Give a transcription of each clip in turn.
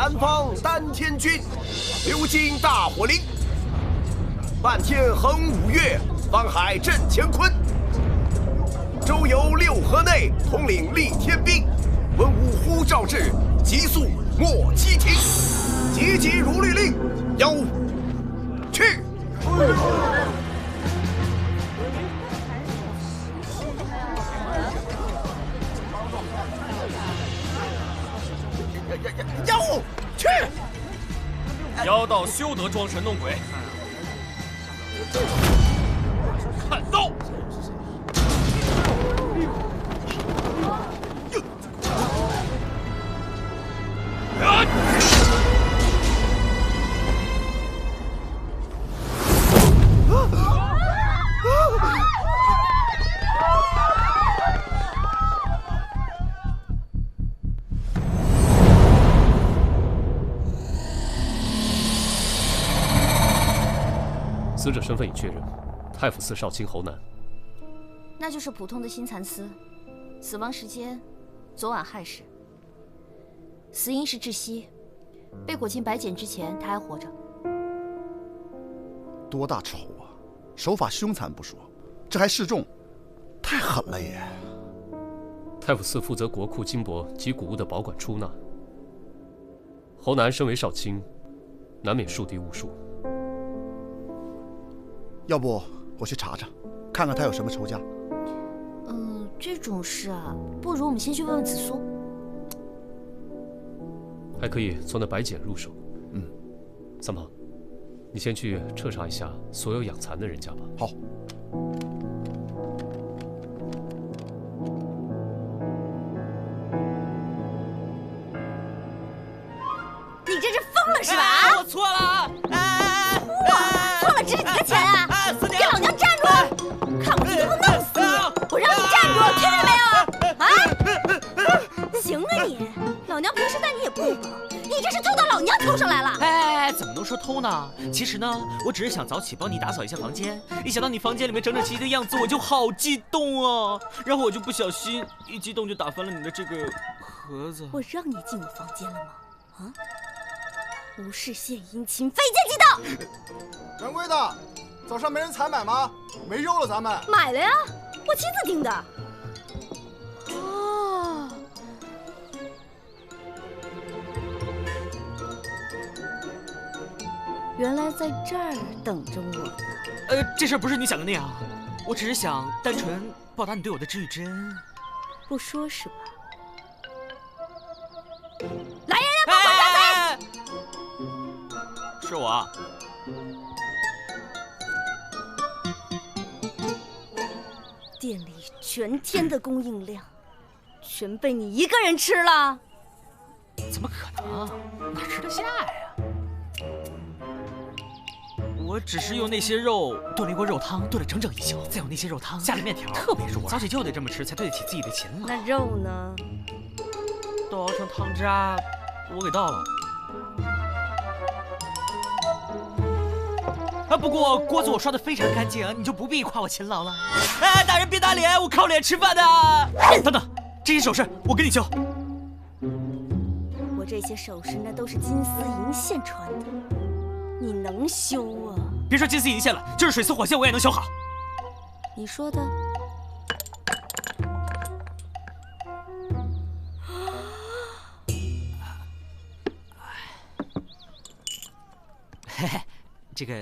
南方丹天军，流经大火岭，半天横五岳，方海镇乾坤。周游六合内，统领立天兵。文武呼召至，急速莫欺停。急急如律令，有去。妖去！妖道休得装神弄鬼！看刀！死者身份已确认，太府寺少卿侯南。那就是普通的新蚕丝，死亡时间昨晚亥时，死因是窒息，被裹进白茧之前他还活着。多大仇啊！手法凶残不说，这还示众，太狠了也。太府寺负责国库金帛及古物的保管出纳，侯南身为少卿，难免树敌无数。要不我去查查，看看他有什么仇家。这种事啊，不如我们先去问问子苏。还可以从那白茧入手。三胖，你先去彻查一下所有养蚕的人家吧。好。你这是疯了是吧？我错了！错了值几个钱啊？给老娘站住！看我今天不弄死你！我让你站住，听见没有？啊！行啊你，老娘平时待你也不薄，你这是偷到老娘头上来了！哎，怎么能说偷呢？其实呢，我只是想早起帮你打扫一下房间，一想到你房间里面整整齐齐的样子，我就好激动啊！然后我就不小心一激动就打翻了你的这个盒子。我让你进我房间了吗？啊！无事献殷勤，非奸即盗！掌柜的，早上没人采买吗？没肉了，咱们买了呀，我亲自订的。哦，原来在这儿等着我呢。这事儿不是你想的那样，我只是想单纯报答你对我的知遇之恩。不说是吧？来人呀，帮我抓贼！是我啊。店里全天的供应量，全被你一个人吃了？怎么可能？哪吃得下呀？我只是用那些肉炖了一锅肉汤，炖了整整一宿，再用那些肉汤下了面条，特别入味。早起就得这么吃，才对得起自己的勤劳。那肉呢？都熬成汤渣，我给倒了。不过锅子我刷得非常干净，你就不必夸我勤劳了。哎，大人别打脸，我靠脸吃饭的。等等，这些首饰我给你修。我这些首饰那都是金丝银线穿的，你能修啊？别说金丝银线了，就是水丝火线我也能修好。你说的？嘿嘿，这个。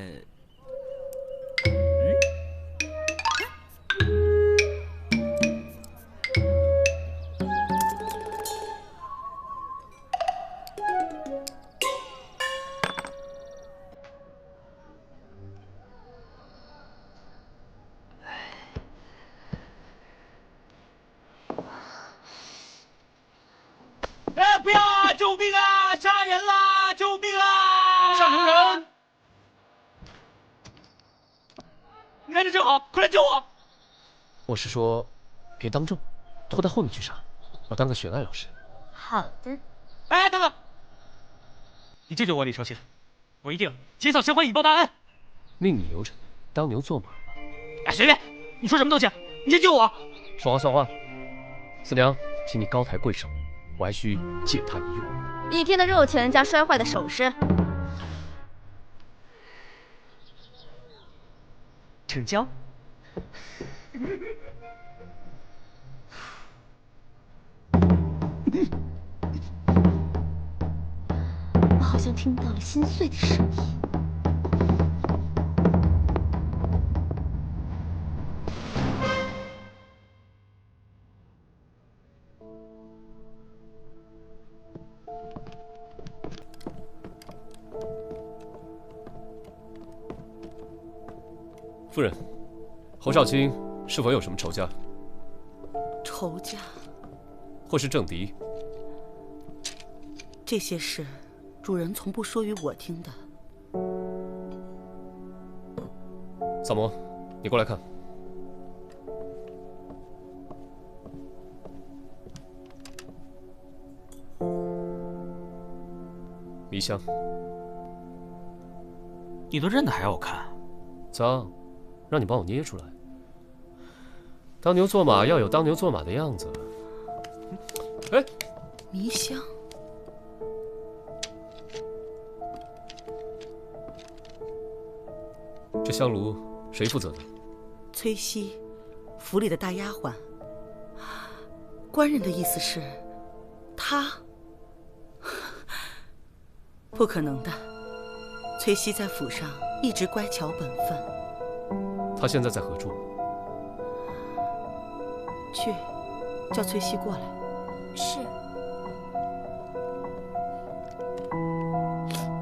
哎，不要啊！救命啊！杀人啦！救命啊！上头人！你看着正好，快来救我！我是说，别当众，拖到后面去杀，我当个选案老师。好的。哎，等等，你救救我李承信，我一定减少相关引爆大案。命你留着，当牛做马吧。哎，随便，你说什么东西？你先救我！说话算话。四娘，请你高抬贵手，我还需借他一用。1天的肉钱加摔坏的首饰，成交。我好像听到了心碎的声音。夫人，侯少卿是否有什么仇家？仇家，或是政敌？这些事，主人从不说与我听的。萨摩，你过来看。迷香，你都认得还要我看？脏，让你帮我捏出来。当牛做马要有当牛做马的样子。哎，迷香，这香炉谁负责的？崔西，府里的大丫鬟。官人的意思是，她？不可能的。崔西在府上一直乖巧本分。他现在在何处？去，叫崔西过来。是。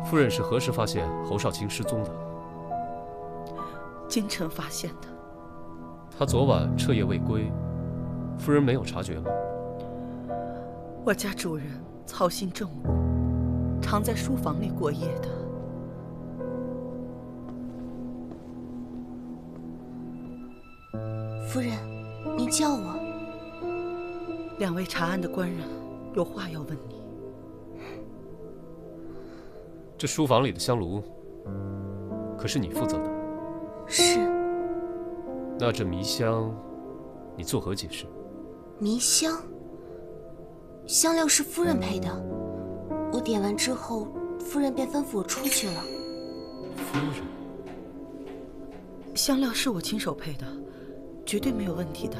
夫人是何时发现侯少卿失踪的？今晨发现的。他昨晚彻夜未归，夫人没有察觉吗？我家主人操心政务，常在书房里过夜的。夫人，您叫我。2位查案的官人有话要问你。这书房里的香炉，可是你负责的？是。那这迷香，你作何解释？迷香，香料是夫人配的，我点完之后，夫人便吩咐我出去了。夫人，香料是我亲手配的，绝对没有问题的。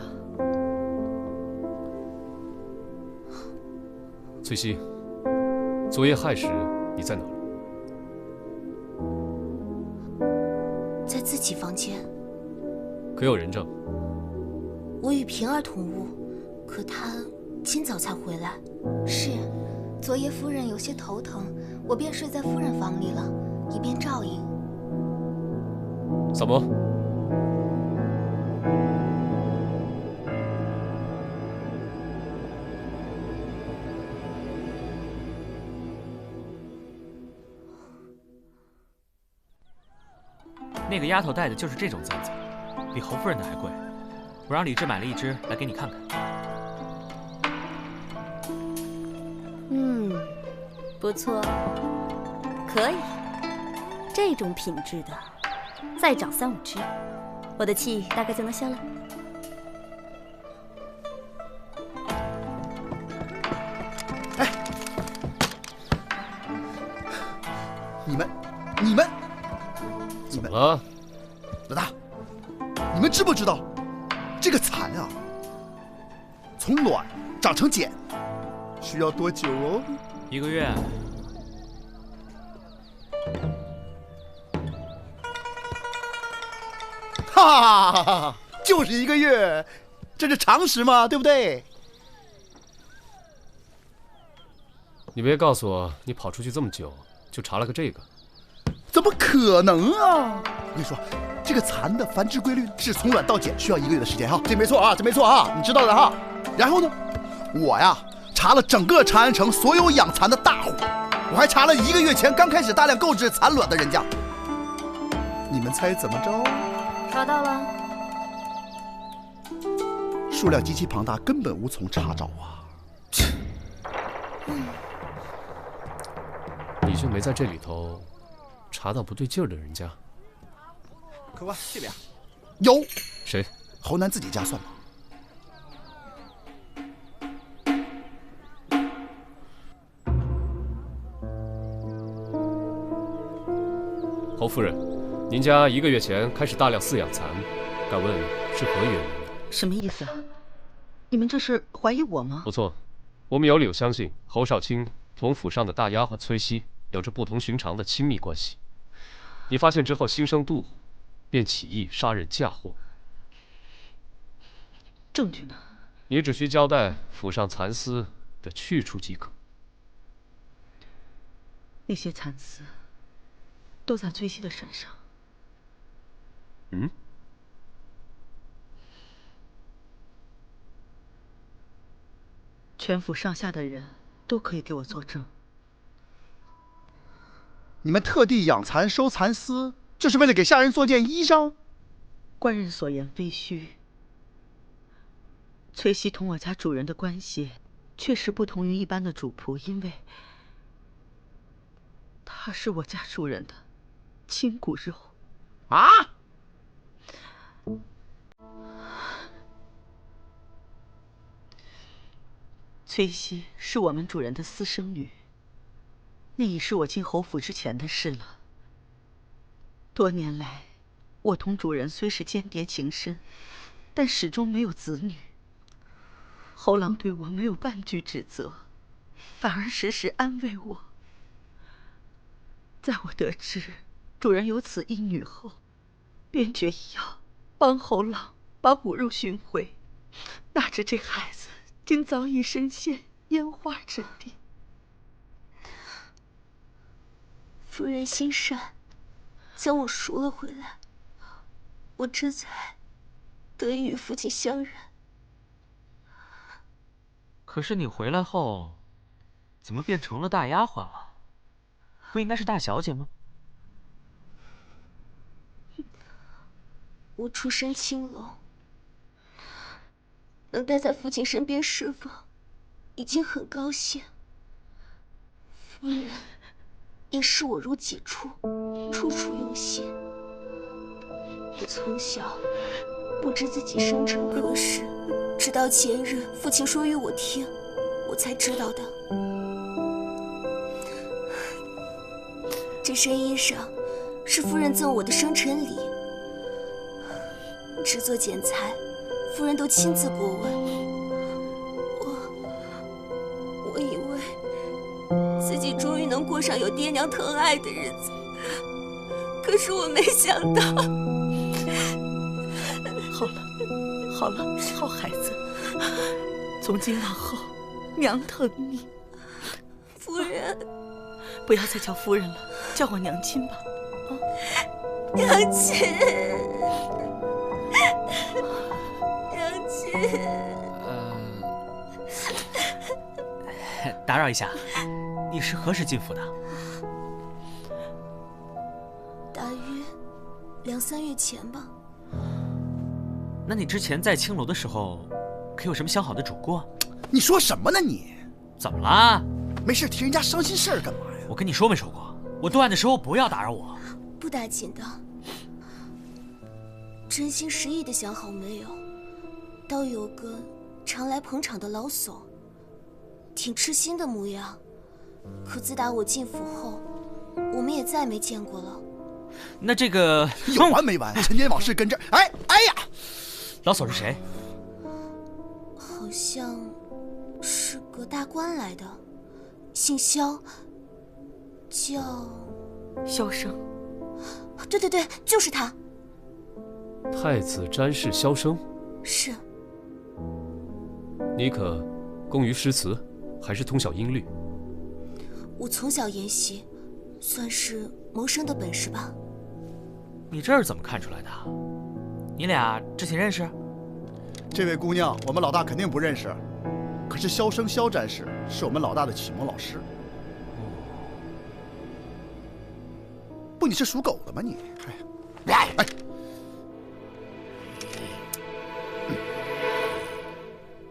崔西，昨夜亥时你在哪儿？在自己房间。可有人证？我与平儿同屋，可她今早才回来。是，昨夜夫人有些头疼，我便睡在夫人房里了，以便照应。萨摩，那个丫头戴的就是这种簪子，比侯夫人的还贵。我让李治买了一只来给你看看。不错，可以。这种品质的，再找3、5只，我的气大概就能消了。哎，你们，怎么了？老大，你们知不知道，这个蚕啊，从卵长成茧需要多久哦1个月。哈哈哈，就是1个月，这是常识嘛，对不对？你别告诉我，你跑出去这么久，就查了个这个？怎么可能啊！我跟你说，这个蚕的繁殖规律是从卵到茧需要1个月的时间哈，这没错啊，这没错啊，你知道的哈。然后呢，我呀查了整个长安城所有养蚕的大户，我还查了1个月前刚开始大量购置蚕卵的人家。你们猜怎么着？查到了。数量极其庞大，根本无从查找啊！你就没在这里头查到不对劲儿的人家？客官，这边有。谁？侯南自己家算吗？侯夫人，您家1个月前开始大量饲养蚕，敢问是何原因？什么意思啊？你们这是怀疑我吗？不错，我们有理由相信侯少卿同府上的大丫鬟崔西有着不同寻常的亲密关系。你发现之后心生妒，便起意杀人嫁祸。证据呢？你只需交代府上蚕丝的去处即可。那些蚕丝都在崔西的身上。嗯？全府上下的人都可以给我作证。你们特地养蚕收蚕丝，就是为了给下人做件衣裳？官人所言非虚。崔西同我家主人的关系确实不同于一般的主仆，因为他是我家主人的亲骨肉。啊！崔西是我们主人的私生女，那已是我进侯府之前的事了。多年来，我同主人虽是间谍情深，但始终没有子女。侯郎对我没有半句指责，反而时时安慰我。在我得知主人有此一女后，便决意要帮侯郎把骨肉寻回。哪知这孩子今早已身陷烟花之地。夫人心善，将我赎了回来，我这才得以与父亲相认。可是你回来后，怎么变成了大丫鬟了？不应该是大小姐吗？我出身青楼，能待在父亲身边侍奉，已经很高兴。夫人也视我如己出，处处用心。我从小不知自己生辰何时，直到前日父亲说与我听，我才知道的。这身衣裳是夫人赠我的生辰礼，制作剪裁，夫人都亲自过问。我以为自己终于能过上有爹娘疼爱的日子，可是我没想到。好了，好孩子，从今往后，娘疼你。夫人，不要再叫夫人了，叫我娘亲吧。娘亲，娘亲。打扰一下，你是何时进府的？大约2、3月前吧。那你之前在青楼的时候，可有什么相好的主顾？你说什么呢你？怎么啦？没事提人家伤心事儿干嘛呀？我跟你说没说过，我断案的时候不要打扰我。不打紧的，真心实意的想好没有，倒有个常来捧场的老叟，挺痴心的模样。可自打我进府后，我们也再没见过了。那这个有完没完？陈年往事跟这儿，哎呀！老叟是谁？好像是个大官来的，姓萧，叫萧生。对，就是他。太子詹事萧生。是。你可工于诗词，还是通晓音律？我从小研习，算是谋生的本事吧。你这是怎么看出来的？你俩之前认识？这位姑娘，我们老大肯定不认识。可是萧生萧战士是我们老大的启蒙老师。不，你是属狗的吗你？哎，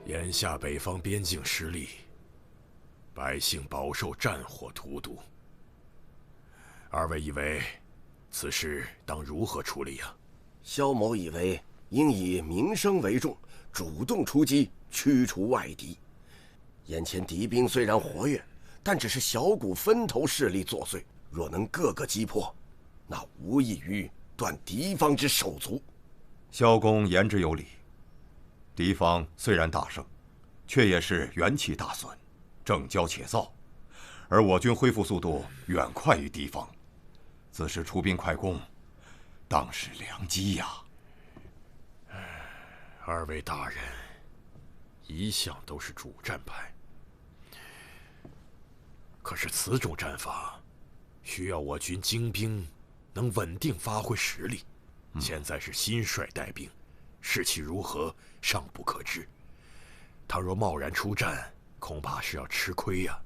眼下北方边境失利，百姓饱受战火荼毒。二位以为此事当如何处理呀？萧某以为应以民生为重，主动出击，驱除外敌。眼前敌兵虽然活跃，但只是小股分头势力作祟，若能个个击破，那无异于断敌方之手足。萧公言之有理，敌方虽然大胜，却也是元气大损，正骄且躁，而我军恢复速度远快于敌方，此时出兵快攻，当是良机呀。二位大人一向都是主战派，可是此种战法需要我军精兵能稳定发挥实力。现在是新帅带兵，士气如何尚不可知。倘若贸然出战，恐怕是要吃亏呀。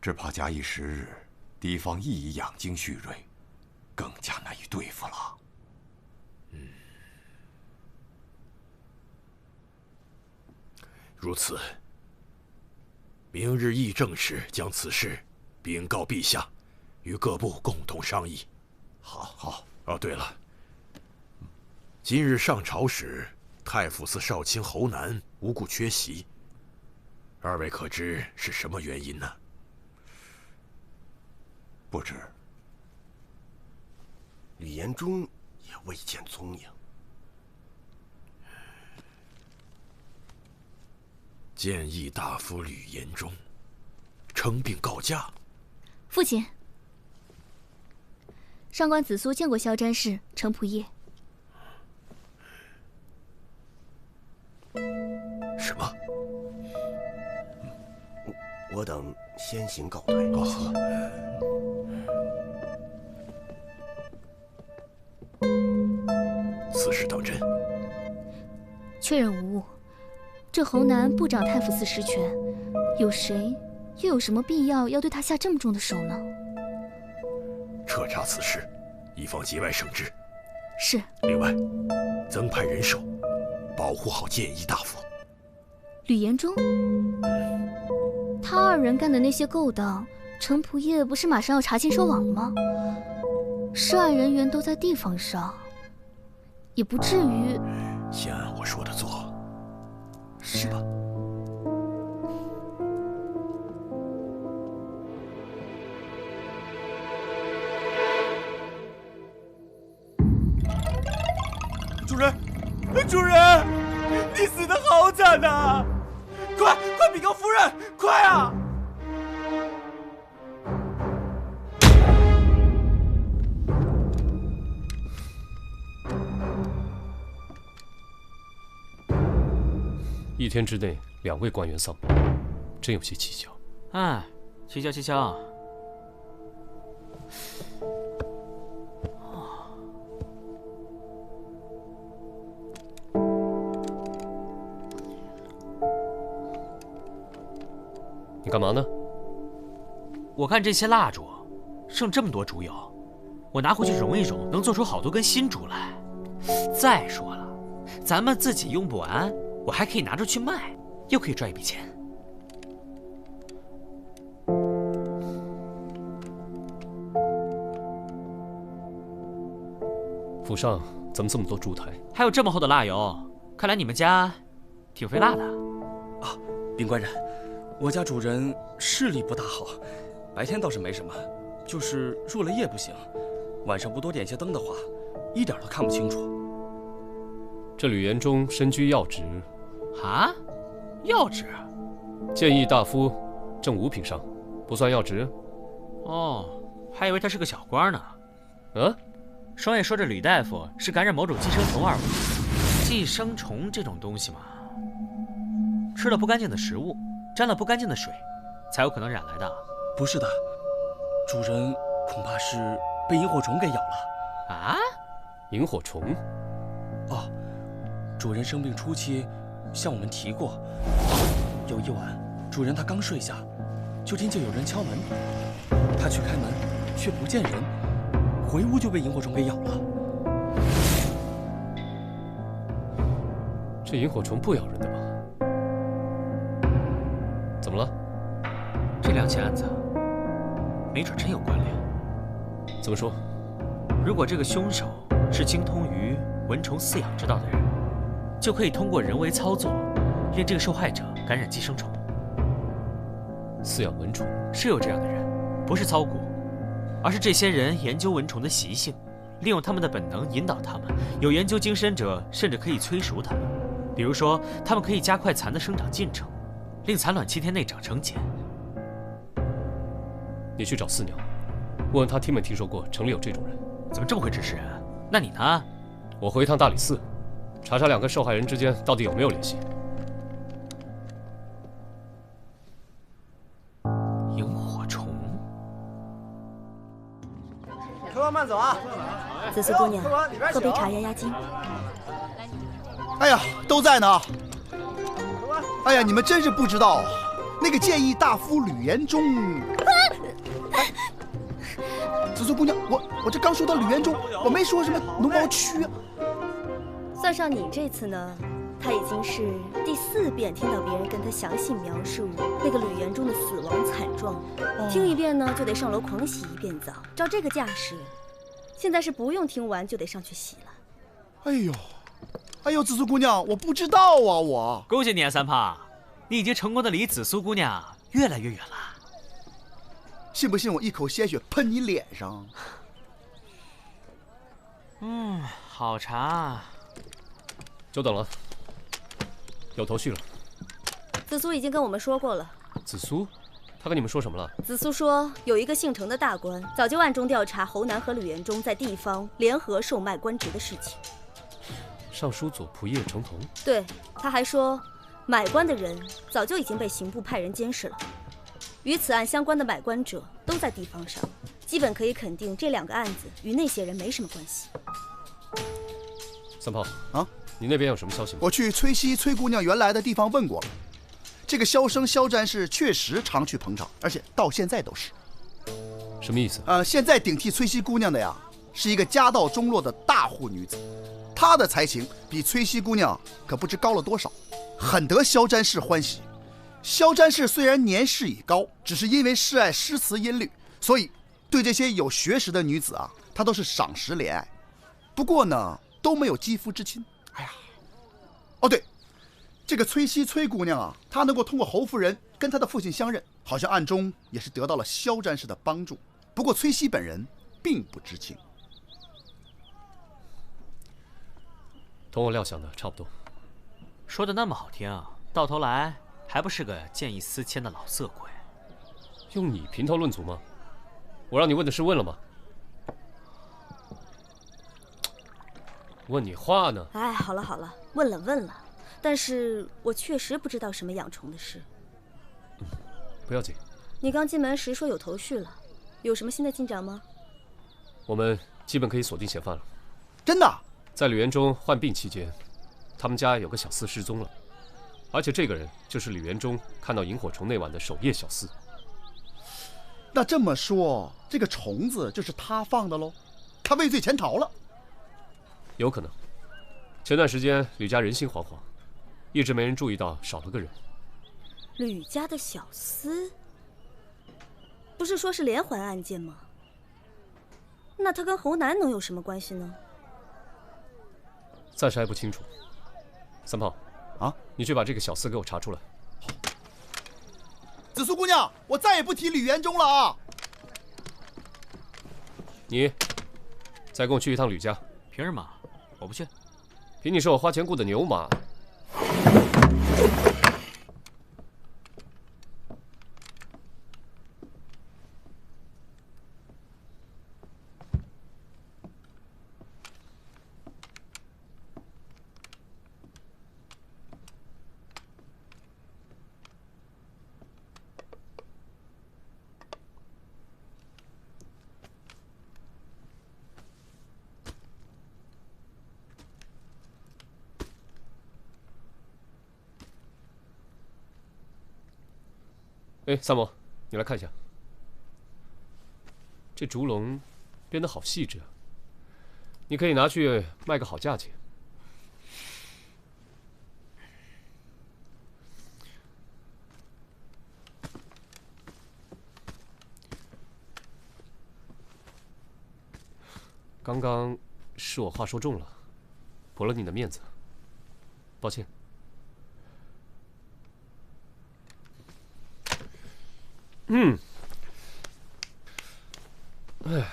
只怕假以时日，敌方亦已养精蓄锐，更加难以对付了。如此，明日议政时将此事禀告陛下，与各部共同商议。好。哦，对了，今日上朝时，太傅寺少卿侯南无故缺席，二位可知是什么原因呢？不知。吕延忠也未见踪影。谏议大夫吕延忠称病告假。父亲，上官子苏见过萧詹事程仆夜。什么？我等先行告退。此事当真？确认无误。这侯南不掌太傅寺实权，有谁又有什么必要要对他下这么重的手呢？彻查此事，以防节外生枝。是。另外，增派人手，保护好谏议大夫。吕延忠，他二人干的那些勾当，程仆夜不是马上要查清收网了吗？涉案人员都在地方上，也不至于。先按我说的做。是吧？主人，主人，你死得好惨呐！快禀告夫人，快啊！1天之内2位官员丧命，真有些蹊跷。哎，蹊跷。你干嘛呢？我看这些蜡烛，剩这么多烛油，我拿回去熔一熔，能做出好多根新烛来。再说了，咱们自己用不完，我还可以拿出去卖，又可以赚一笔钱。府上怎么这么多烛台？还有这么厚的蜡油，看来你们家挺费蜡的。啊，禀官人，我家主人视力不大好，白天倒是没什么，就是入了夜不行，晚上不多点些灯的话，一点都看不清楚。这吕延忠身居要职。啊？要职？谏议大夫正5品上，不算要职。哦，还以为他是个小官呢。啊？双爷说这吕大夫是感染某种寄生虫而亡。寄生虫这种东西嘛，吃了不干净的食物，沾了不干净的水，才有可能染来的。不是的，主人恐怕是被萤火虫给咬了。啊？萤火虫？哦，主人生病初期向我们提过，有一晚主人他刚睡下，就听见有人敲门，他去开门却不见人，回屋就被萤火虫给咬了。这萤火虫不咬人的吧？怎么了？这2起案子没准真有关联。怎么说？如果这个凶手是精通于蚊虫饲养之道的人，就可以通过人为操作，令这个受害者感染寄生虫。饲养蚊虫是有这样的人，不是操骨，而是这些人研究蚊虫的习性，利用他们的本能引导他们。有研究精深者甚至可以催熟它们，比如说，他们可以加快蚕的生长进程，令蚕卵7天内长成茧。你去找四娘，问问她听没听说过城里有这种人。怎么这么会指使人？那你呢？我回一趟大理寺，查查2个受害人之间到底有没有联系。萤火虫。客官慢走啊！紫苏姑娘，喝杯茶压压惊。哎呀，都在呢。哎呀，你们真是不知道，那个谏议大夫吕延忠。紫苏姑娘，我这刚说到吕延忠，我没说什么农毛区啊。算上你这次呢，他已经是第4遍听到别人跟他详细描述那个吕延忠的死亡惨状，听一遍呢就得上楼狂洗1遍澡。照这个架势，现在是不用听完就得上去洗了。哎呦，紫苏姑娘，我不知道啊，我恭喜你啊，三胖，你已经成功的离紫苏姑娘越来越远了。信不信我一口鲜血喷你脸上？好茶。久等了，有头绪了。紫苏已经跟我们说过了。紫苏，他跟你们说什么了？紫苏说，有一个姓程的大官早就暗中调查侯南和吕延忠在地方联合售卖官职的事情。尚书左仆射程同。对，他还说，买官的人早就已经被刑部派人监视了。与此案相关的买官者都在地方上，基本可以肯定这2个案子与那些人没什么关系。三炮啊，你那边有什么消息吗？我去崔姑娘原来的地方问过了，这个萧生萧战士确实常去捧场，而且到现在都是。什么意思？现在顶替崔姑娘的呀，是一个家道中落的大户女子，她的才情比崔姑娘可不知高了多少，很得萧战士欢喜。萧战士虽然年事已高，只是因为嗜爱诗词音律，所以对这些有学识的女子啊，他都是赏识怜爱。不过呢，都没有肌肤之亲。哎呀，哦对，这个崔姑娘啊，她能够通过侯夫人跟她的父亲相认，好像暗中也是得到了萧战士的帮助。不过崔本人并不知情。同我料想的差不多。说的那么好听，到头来还不是个见异思迁的老色鬼。用你评头论足吗？我让你问的是问了吗？问你话呢？哎，好了，问了，但是我确实不知道什么养虫的事。不要紧。你刚进门时说有头绪了，有什么新的进展吗？我们基本可以锁定嫌犯了。真的？在吕延忠患病期间，他们家有个小厮失踪了，而且这个人就是吕延忠看到萤火虫那晚的守夜小厮。那这么说，这个虫子就是他放的喽？他畏罪潜逃了？有可能。前段时间吕家人心惶惶，一直没人注意到少了个人。吕家的小厮，不是说是连环案件吗？那他跟侯南能有什么关系呢？暂时还不清楚。三炮，啊，你去把这个小厮给我查出来。紫苏姑娘，我再也不提吕延忠了啊！你再跟我去一趟吕家。凭什么？我不去。凭你是我花钱雇的牛马。哎，三毛，你来看一下，这竹笼编得好细致啊，你可以拿去卖个好价钱。刚刚是我话说重了，驳了你的面子，抱歉。哎呀，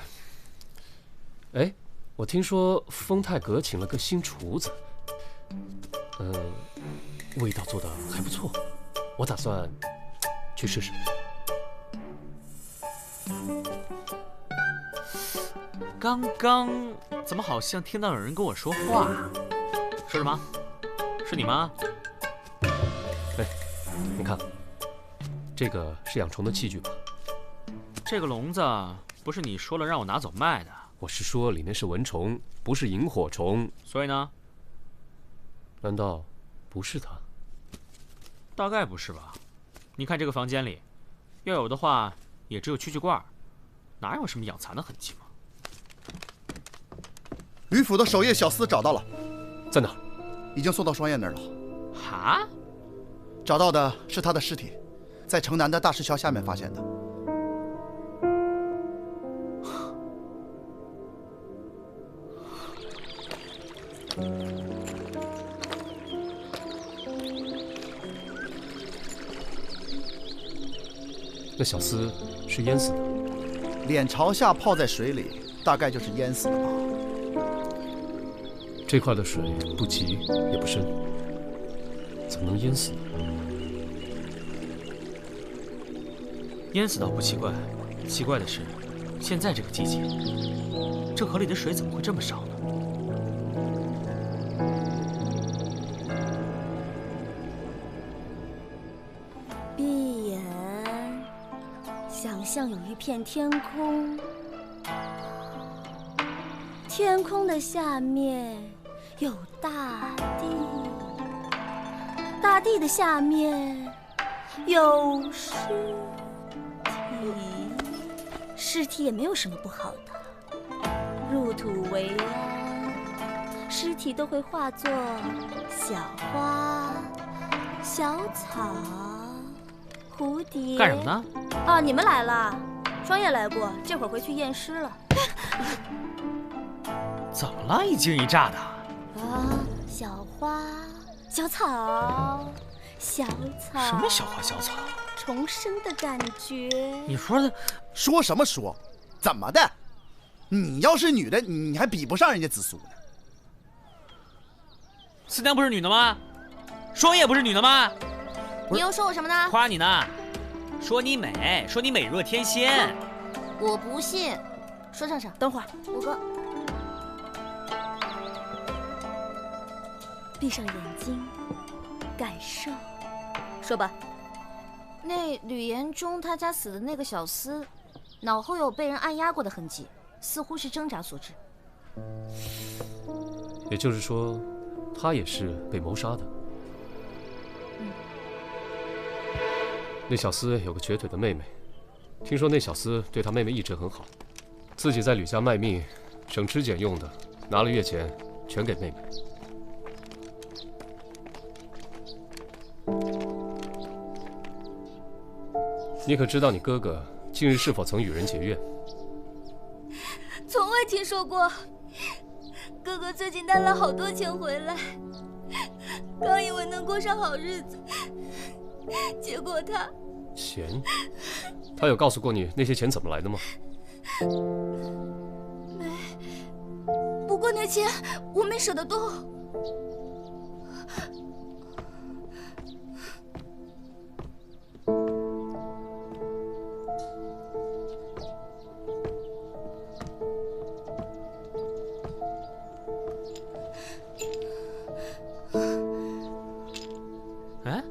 听说丰泰阁请了个新厨子，味道做得还不错，我打算去试试。刚刚怎么好像听到有人跟我说话？说什么？是你吗？哎，你看，这个是养虫的器具吧？这个笼子不是你说了让我拿走卖的？我是说里面是蚊虫，不是萤火虫。所以呢？难道不是它？大概不是吧？你看这个房间里，要有的话也只有蛐蛐罐，哪有什么养蚕的痕迹嘛？吕府的守夜小厮找到了，在哪？已经送到双燕那儿了。哈？找到的是他的尸体，在城南的大石桥下面发现的。那小厮是淹死的，脸朝下泡在水里，大概就是淹死的吧。这块的水不急也不深，怎么能淹死呢？淹死倒不奇怪，奇怪的是，现在这个季节，这河里的水怎么会这么少呢？闭眼，想象有一片天空，天空的下面有大地，大地的下面有尸体，尸体也没有什么不好的，入土为安，尸体都会化作小花、小草、蝴蝶。干什么呢？哦，你们来了，双叶来过，这会儿回去验尸了。怎么了？一惊一乍的。啊，小花、小草、小草。什么小花小草？重生的感觉。你说的说什么说？怎么的？你要是女的，你还比不上人家紫苏呢。四娘不是女的吗？双叶不是女的吗？你又说我什么呢？夸你呢，说你美，说你美若天仙。我不信。说上上，等会儿，五哥，闭上眼睛，感受。说吧。那吕延忠他家死的那个小厮，脑后有被人按压过的痕迹，似乎是挣扎所致。也就是说，他也是被谋杀的。那小厮有个瘸腿的妹妹，听说那小厮对他妹妹一直很好，自己在吕家卖命，省吃俭用的拿了月钱，全给妹妹。你可知道你哥哥近日是否曾与人结怨？从未听说过。哥哥最近带了好多钱回来，刚以为能过上好日子，结果他……钱？他有告诉过你那些钱怎么来的吗？没。不过那钱我没舍得动。哎，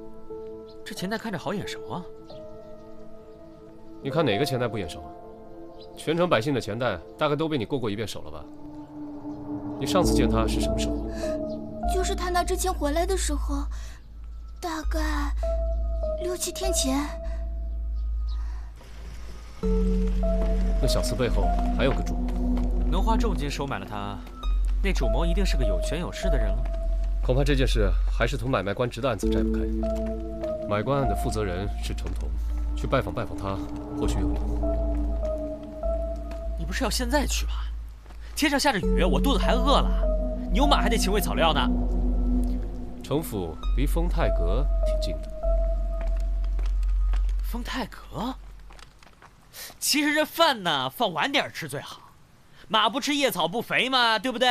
这钱袋看着好眼熟啊！你看哪个钱袋不眼熟？全城百姓的钱袋大概都被你过一遍手了吧？你上次见他是什么时候？就是他拿之前回来的时候，大概6、7天前。那小厮背后还有个主谋，能花重金收买了他，那主谋一定是个有权有势的人了。恐怕这件事还是同买卖官职的案子摘不开。买官案的负责人是程同，去拜访他，或许有用。你不是要现在去吗？天上下着雨，我肚子还饿了，牛马还得请喂草料呢。城府离丰泰阁挺近的。丰泰阁？其实这饭呢，放晚点吃最好。马不吃夜草不肥嘛，对不对？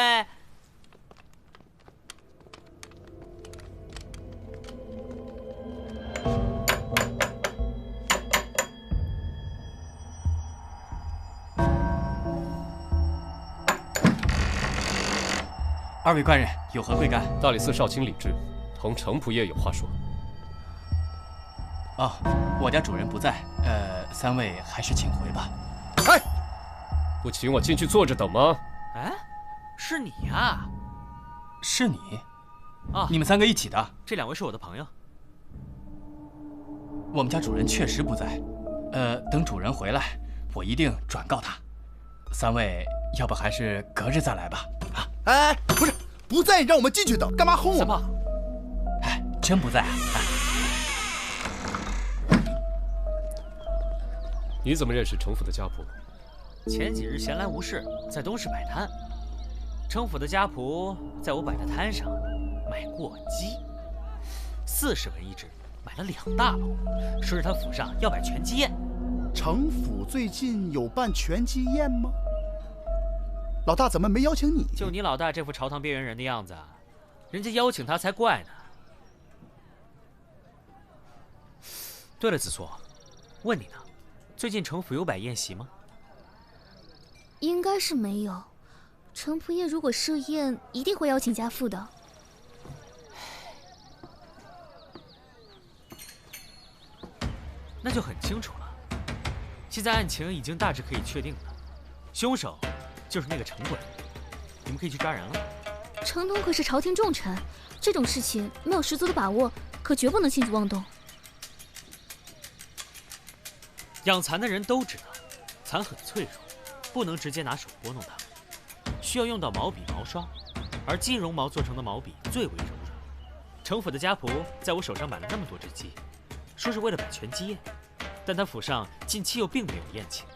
二位官人有何贵干？大理寺少卿李治同程仆爷有话说。哦，我家主人不在，三位还是请回吧。哎，不请我进去坐着等吗？哎，是你呀？是你？啊，你们三个一起的？这两位是我的朋友。我们家主人确实不在，等主人回来，我一定转告他。三位要不还是隔日再来吧？啊，哎，不是，不在你让我们进去等，干嘛轰我们？三胖，哎，真不在啊？你怎么认识程府的家仆？前几日闲来无事，在东市摆摊，程府的家仆在我摆的摊上买过鸡，40文一只，买了2大笼，说是他府上要摆全鸡宴。程府最近有办全鸡宴吗？老大怎么没邀请你？就你老大这副朝堂边缘人的样子，人家邀请他才怪呢。对了，子硕，问你呢，最近程府有摆宴席吗？应该是没有。程仆爷如果设宴，一定会邀请家父的。那就很清楚了。现在案情已经大致可以确定了，凶手就是那个程滚，你们可以去抓人了。程董可是朝廷重臣，这种事情没有十足的把握，可绝不能轻举妄动。养蚕的人都知道，蚕很脆弱，不能直接拿手拨弄它，需要用到毛笔、毛刷，而金绒毛做成的毛笔最为柔软。程府的家仆在我手上买了那么多只鸡，说是为了摆全鸡宴，但他府上近期又并没有宴请，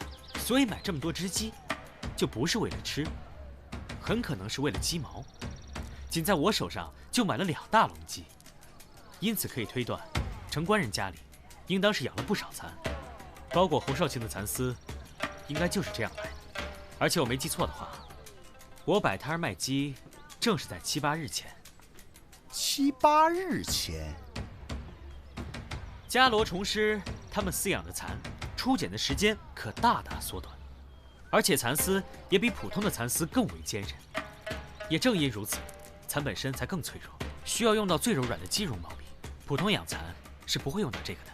所以买这么多只鸡，就不是为了吃，很可能是为了鸡毛。仅在我手上就买了2大笼鸡，因此可以推断，程官人家里应当是养了不少蚕。包括侯少卿的蚕丝，应该就是这样来的。而且我没记错的话，我摆摊卖鸡，正是在7、8日前。7、8日前，伽罗虫师他们饲养的蚕，出茧的时间可大大缩短，而且蚕丝也比普通的蚕丝更为坚韧。也正因如此，蚕本身才更脆弱，需要用到最柔软的鸡绒毛笔。普通养蚕是不会用到这个的。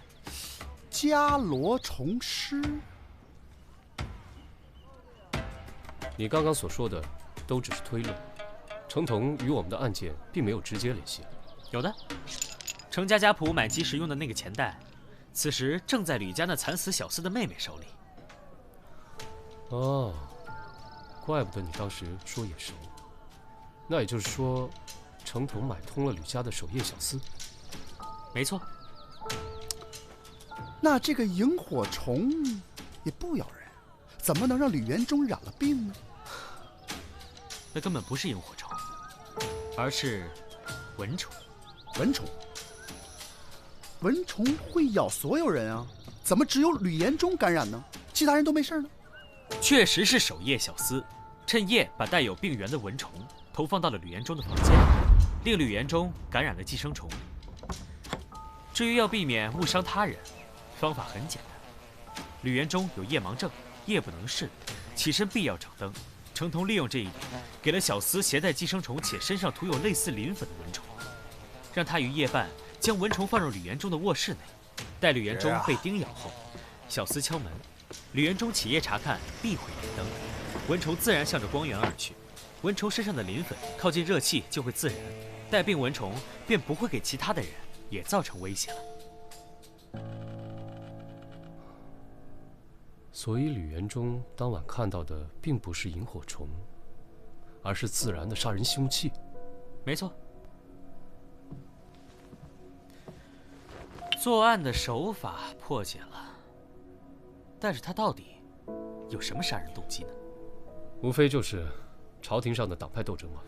伽罗虫师，你刚刚所说的都只是推论，程同与我们的案件并没有直接联系。有的，程家家仆买鸡时用的那个钱袋，此时正在吕家那惨死小厮的妹妹手里。哦，怪不得你当时说眼熟。那也就是说，程同买通了吕家的守夜小厮。没错。那这个萤火虫也不咬人，怎么能让吕元忠染了病呢？那根本不是萤火虫，而是蚊虫。蚊虫？蚊虫会咬所有人啊，怎么只有吕延忠感染呢？其他人都没事呢？确实是守夜小厮，趁夜把带有病源的蚊虫投放到了吕延忠的房间，令吕延忠感染了寄生虫。至于要避免误伤他人，方法很简单。吕延忠有夜盲症，夜不能视，起身必要掌灯。程同利用这一点，给了小厮携带寄生虫且身上涂有类似磷粉的蚊虫，让他于夜半将蚊虫放入吕延忠的卧室内。待吕延忠被叮咬后，小厮敲门，吕延忠起夜查看，必会点灯，蚊虫自然向着光源而去。蚊虫身上的磷粉靠近热气就会自燃，带病蚊虫便不会给其他的人也造成威胁了。所以吕元忠当晚看到的并不是萤火虫，而是自然的杀人凶器。没错。作案的手法破解了，但是他到底有什么杀人动机呢？无非就是朝廷上的党派斗争嘛。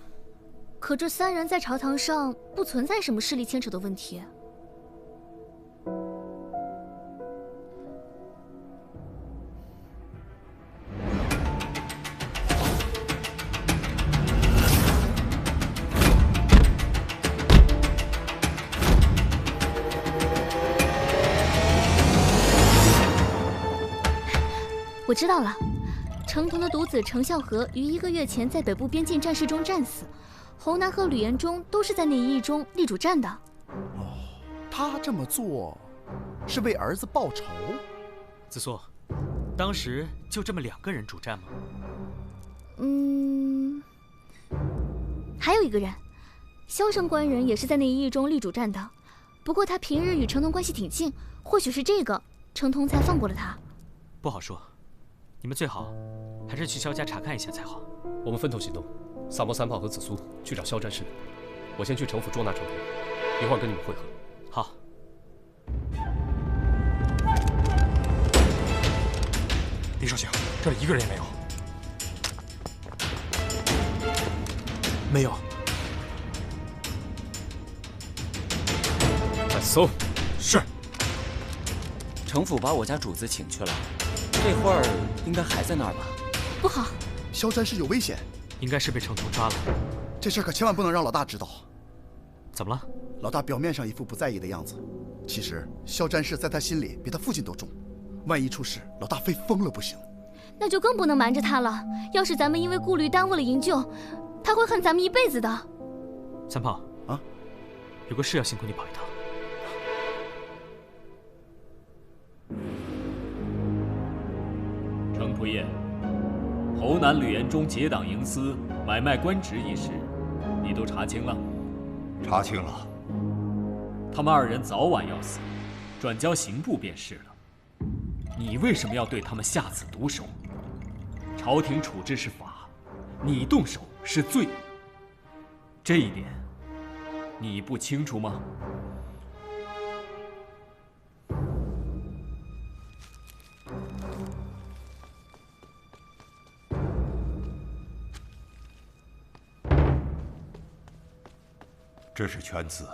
可这3人在朝堂上不存在什么势力牵扯的问题。我知道了，程同的独子程孝和于1个月前在北部边境战事中战死，侯南和吕延忠都是在那一役中立主战的。哦，他这么做是为儿子报仇？子素，当时就这么2个人主战吗？还有一个人，萧生官人也是在那一役中立主战的，不过他平日与程同关系挺近，或许是这个程同才放过了他。不好说，你们最好还是去萧家查看一下才好。我们分头行动，萨摩三炮和紫苏去找萧战士，我先去城府捉拿程同，一会儿跟你们会合。好。李少卿，这里1个人也没有。没有。快搜！是。城府把我家主子请去了，这会儿应该还在那儿吧？不好，萧战士有危险，应该是被程同抓了。这事可千万不能让老大知道。怎么了？老大表面上一副不在意的样子，其实萧战士在他心里比他父亲都重。万一出事，老大非疯了不行。那就更不能瞒着他了。要是咱们因为顾虑耽误了营救，他会恨咱们一辈子的。三炮啊，有个事要辛苦你跑一趟。程仆夜，侯南、吕延忠结党营私、买卖官职一事，你都查清了？查清了。他们2人早晚要死，转交刑部便是了。你为什么要对他们下此毒手？朝廷处置是法，你动手是罪。这一点，你不清楚吗？这是犬子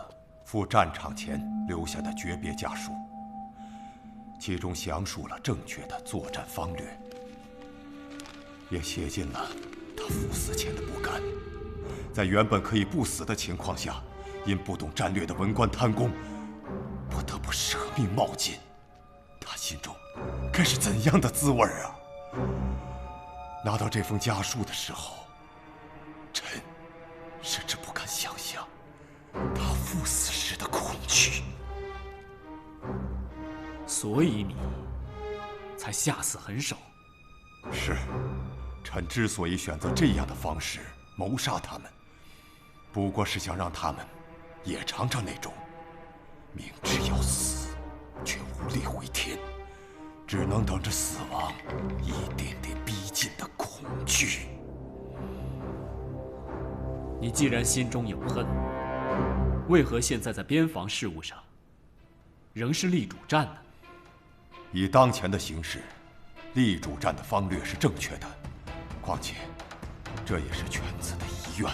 赴战场前留下的诀别家书，其中详述了正确的作战方略，也写进了他赴死前的不甘。在原本可以不死的情况下，因不懂战略的文官贪功，不得不舍命冒进。他心中该是怎样的滋味啊！拿到这封家书的时候，臣甚至不敢想象他赴死时的恐惧。所以你才下此狠手。是，臣之所以选择这样的方式谋杀他们，不过是想让他们也尝尝那种明知要死却无力回天，只能等着死亡一点点逼近的恐惧。你既然心中有恨，为何现在在边防事务上仍是立主战呢？以当前的形势，立主战的方略是正确的，况且这也是犬子的遗愿。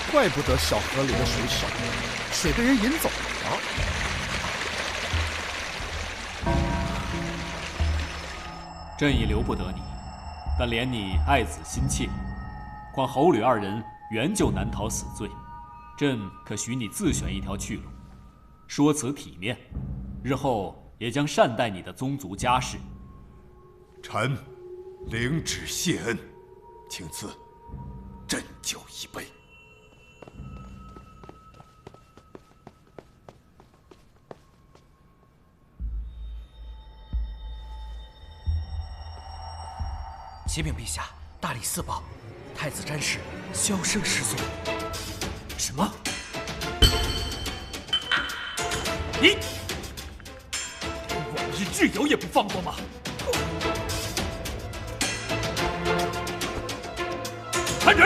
怪不得小河里的水少，水被人引走了。朕已留不得你，但怜你爱子心切，况侯吕2人原就难逃死罪，朕可许你自选一条去路，说辞体面，日后也将善待你的宗族家事。臣领旨谢恩，请赐鸩酒一杯。启禀陛下，大理寺报，太子詹事萧生失踪。什么？你往日挚友也不放过吗？传旨，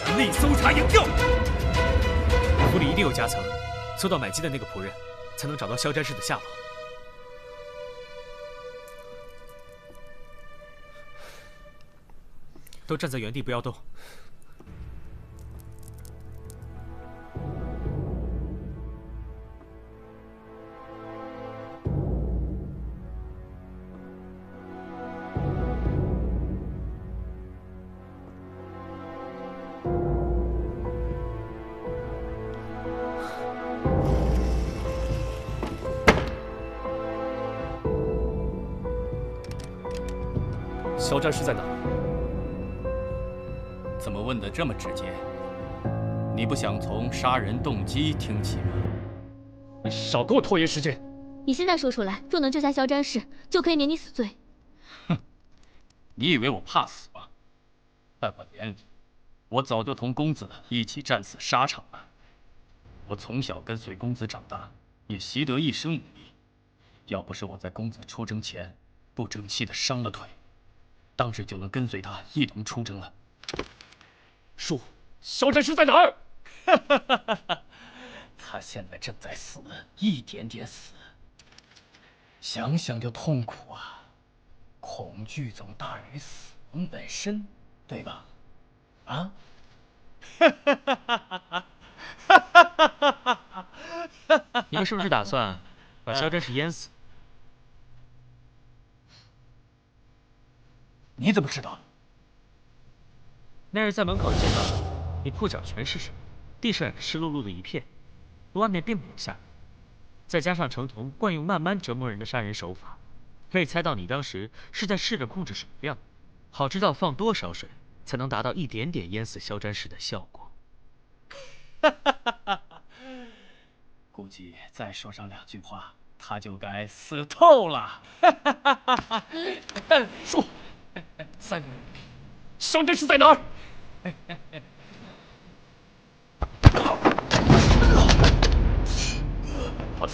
全力搜查营救。府里一定有夹层，搜到买鸡的那个仆人，才能找到萧詹事的下落。都站在原地，不要动。肖战士在哪？怎么问得这么直接？你不想从杀人动机听起吗？你少给我拖延时间！你现在说出来，若能救下肖战士，就可以免你死罪。哼，你以为我怕死吗？半把年，我早就同公子一起战死沙场了。我从小跟随公子长大，也习得一身武艺。要不是我在公子出征前不争气的伤了腿，当时就能跟随他一同出征了。叔，肖战士在哪儿？他现在正在死，一点点死，想想就痛苦啊！恐惧总大于死亡本身，对吧？啊？你们是不是打算把肖战士淹死？你怎么知道？那日在门口见到你裤脚全是水，地上也湿漉漉的一片，外面并没有下雨，再加上程同惯用慢慢折磨人的杀人手法，可以猜到你当时是在试着控制水量，好知道放多少水才能达到一点点淹死肖战士的效果。估计再说上2句话，他就该死透了。叔，肖战士在哪儿？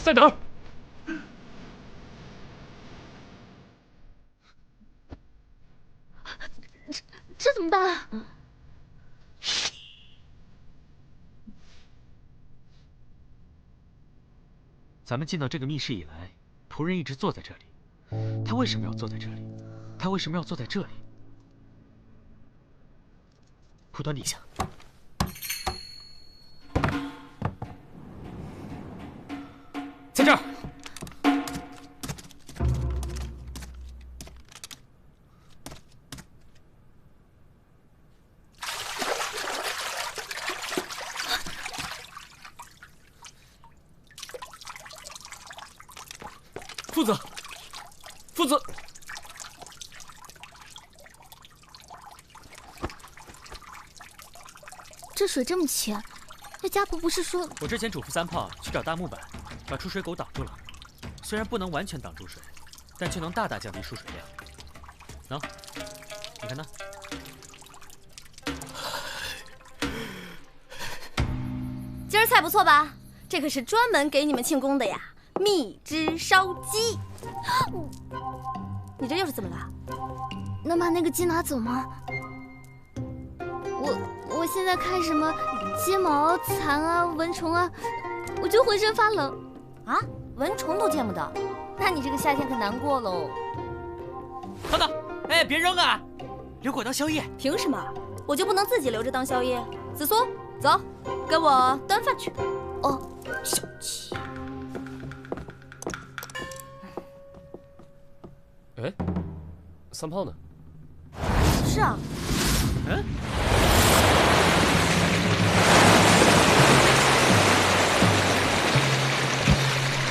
在哪儿？这怎么办啊？咱们进到这个密室以来，仆人一直坐在这里。他为什么要坐在这里？他为什么要坐在这里？铺端底下。在这儿。夫子，夫子，这水这么浅，那家仆不是说……我之前嘱咐三炮去找大木板，把出水口挡住了。虽然不能完全挡住水，但却能大大降低输水量。喏，你看那。今儿菜不错吧？这可是专门给你们庆功的呀！蜜汁烧鸡。你这又是怎么了？能把那个鸡拿走吗？我现在看什么睫毛、蚕啊、蚊虫啊，我就浑身发冷。啊，蚊虫都见不到，那你这个夏天可难过喽。等等，哎，别扔啊，留给我当宵夜。凭什么？我就不能自己留着当宵夜？紫苏，走，跟我端饭去。哦，小气。哎，三炮呢？是啊。嗯。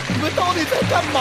你们到底在干嘛？